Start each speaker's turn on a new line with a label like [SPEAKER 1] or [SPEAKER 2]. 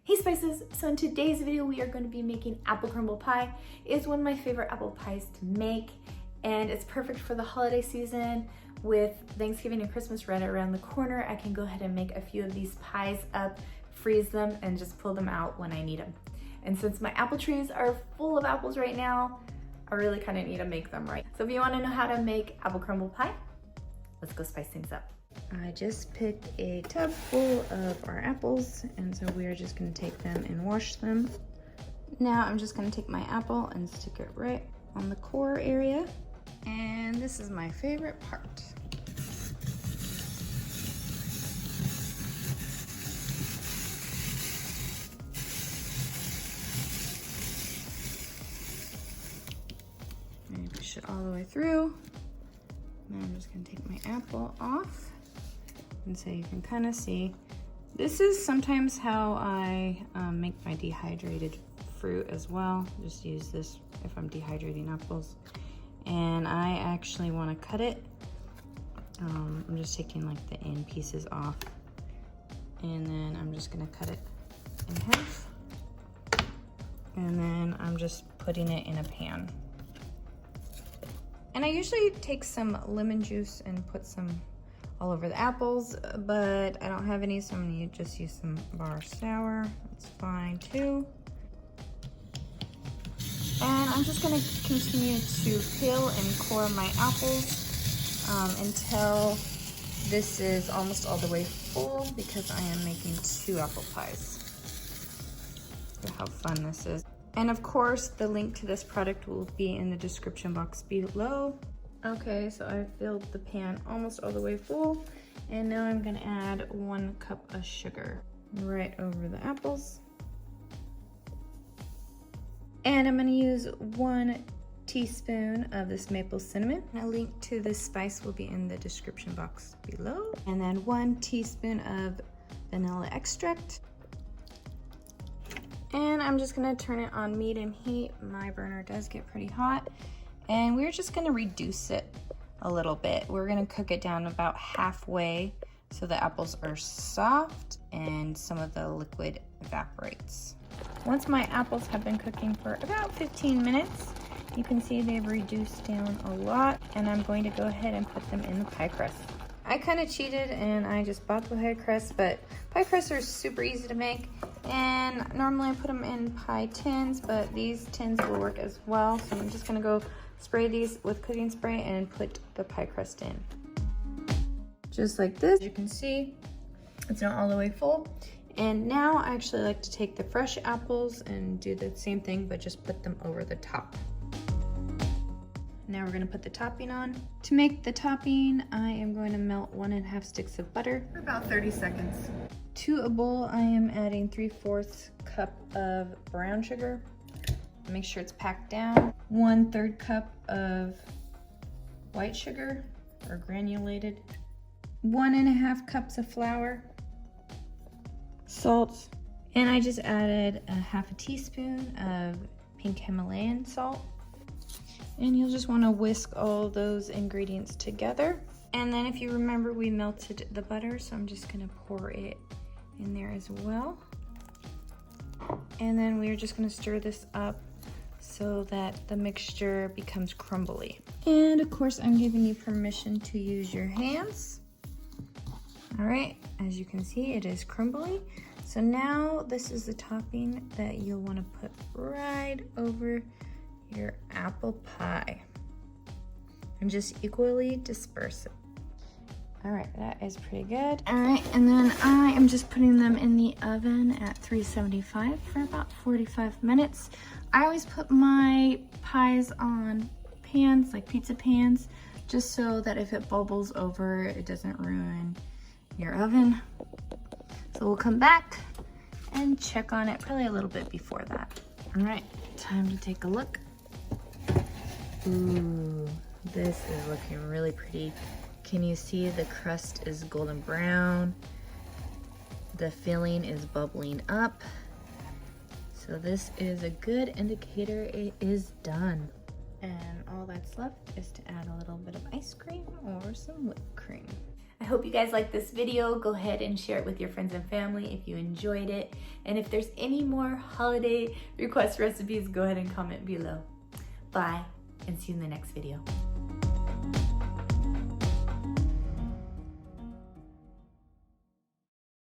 [SPEAKER 1] Hey Spices! So in today's video we are going to be making apple crumble pie. It's one of my favorite apple pies to make and it's perfect for the holiday season. With Thanksgiving and Christmas right around the corner, I can go ahead and make a few of these pies up, freeze them, and just pull them out when I need them. And since my apple trees are full of apples right now, I really kind of need to make them right. So if you want to know how to make apple crumble pie, let's go spice things up. I just picked a tub full of our apples, and so we are just going to take them and wash them. Now I'm just going to take my apple and stick it right on the core area. And this is my favorite part. And push it all the way through. Now I'm just going to take my apple off. And so you can kind of see, this is sometimes how I make my dehydrated fruit as well. Just use this if I'm dehydrating apples. And I actually want to cut it. I'm just taking like the end pieces off. And then I'm just going to cut it in half. And then I'm just putting it in a pan. And I usually take some lemon juice and put some all over the apples, but I don't have any, so I'm gonna just use some bar sour. That's fine too. And I'm just gonna continue to peel and core my apples until this is almost all the way full, because I am making 2 apple pies. Look at how fun this is. And of course, the link to this product will be in the description box below. Okay, so I filled the pan almost all the way full, and now I'm gonna add 1 cup of sugar right over the apples. And I'm gonna use 1 teaspoon of this maple cinnamon. A link to this spice will be in the description box below. And then 1 teaspoon of vanilla extract. And I'm just gonna turn it on medium heat. My burner does get pretty hot. And we're just gonna reduce it a little bit. We're gonna cook it down about halfway so the apples are soft and some of the liquid evaporates. Once my apples have been cooking for about 15 minutes, you can see they've reduced down a lot, and I'm going to go ahead and put them in the pie crust. I kind of cheated and I just bought the pie crust, but pie crusts are super easy to make, and normally I put them in pie tins, but these tins will work as well. So I'm just gonna go spray these with cooking spray and put the pie crust in. Just like this. As you can see, it's not all the way full. And now I actually like to take the fresh apples and do the same thing, but just put them over the top. Now we're gonna put the topping on. To make the topping, I am going to melt 1½ sticks of butter for about 30 seconds. To a bowl, I am adding 3/4 cup of brown sugar. Make sure it's packed down. 1/3 cup of white sugar or granulated. 1½ cups of flour. Salt. And I just added a 1/2 teaspoon of pink Himalayan salt. And you'll just want to whisk all those ingredients together. And then if you remember, we melted the butter, so I'm just going to pour it in there as well. And then we're just going to stir this up so that the mixture becomes crumbly. And of course, I'm giving you permission to use your hands. All right, as you can see, it is crumbly. So now this is the topping that you'll want to put right over your apple pie. And just equally disperse it. All right, that is pretty good. All right, and then I am just putting them in the oven at 375 for about 45 minutes. I always put my pies on pans, like pizza pans, just so that if it bubbles over, it doesn't ruin your oven. So we'll come back and check on it probably a little bit before that. All right, time to take a look. Ooh, this is looking really pretty. Can you see the crust is golden brown? The filling is bubbling up. So this is a good indicator it is done. And all that's left is to add a little bit of ice cream or some whipped cream. I hope you guys liked this video. Go ahead and share it with your friends and family if you enjoyed it. And if there's any more holiday request recipes, go ahead and comment below. Bye, and see you in the next video.